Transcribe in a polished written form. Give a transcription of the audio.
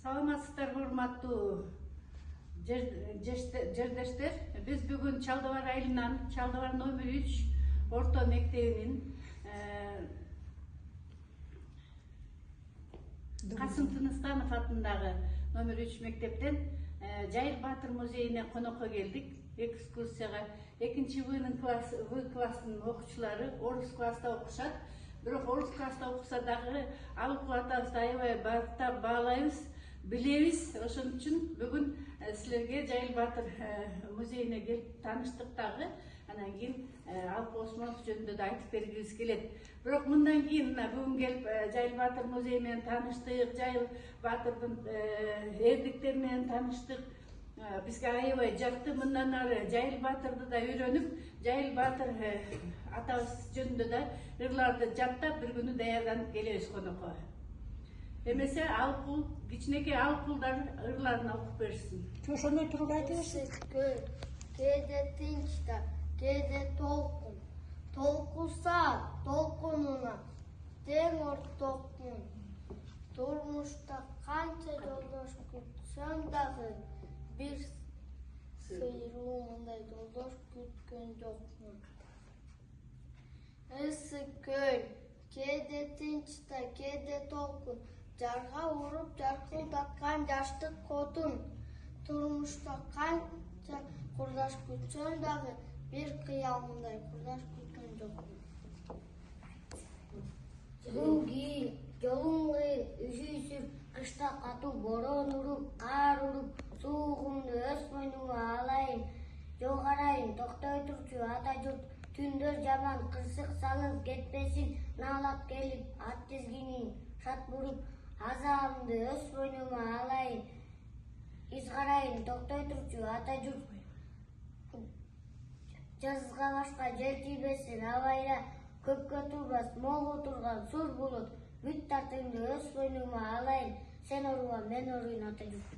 Саламатсыздарбы, урматтуу жердештер. Биз бүгүн Чалдыбар айылынан Чалдыбар номер 3 орто мектебинин Касым Тыныстанов атындагы номер 3 мектептен Жайыл Батыр музейине конокко келдик. Экскурсияга 2-В класстын окуучулары орус класста окушат. Бирок орус класста окуса дагы алып атабызды аябай баптап баалайбыз, билебиз. Ошон үчүн бүгүн силерге Жайыл Батыр музейине келип тааныштык дагы. Анан кийин Алып Осмонов жөнүндө да айтып бергибиз келет. Бирок мындан кийин бүгүн келип Жайыл Батыр музейи менен тааныштык, Жайыл Батырдын эрдиктери менен тааныштык. Бизге аябай жакты. Мындан ары Жайыл Батырды да үйрөнүп, Жайыл Батыр атабыз жөнүндө да ырларды жаттап бир күнү даярданып келебиз конокко. Эмесе кичинекей Алыкулдар ырларын окуп беришсин. Ошондой туруп айтыңызчы. Кээде тынч да, кээде толкун. Толкуса толкунуна тең ортокмун. Турмушта канча жолдош күтсөм дагы бир сыйруу мындай жолдош күткөн жокмун. Ысык көл, кээде тынч да, кээде толкун. Жарга уруп жаркылдаткан жаштык отун. Турмушта канча курдаш күтсөм дагы бир кыялмындай курдаш күткөн жокмун. Күн кийин, жолуң кыйын, үшүйсүп, кышта катуу борон уруп, каар уруп, суугумду өз мойнума алайын. Жогарайын, токтой турчу ата журт, түндөр жаман кырсык салып кетпесин, наалап келип, ат тизгинин шат буруп, азабымды өз мойнума алайын. Изгарайын, токтой турчу ата журт, жазга башка жер тийбесин абайда, көпкө турбас, молго турган сур булут, бүт тартыңды өз мойнума алайын. Сен оруба, мен оруйн ата журт.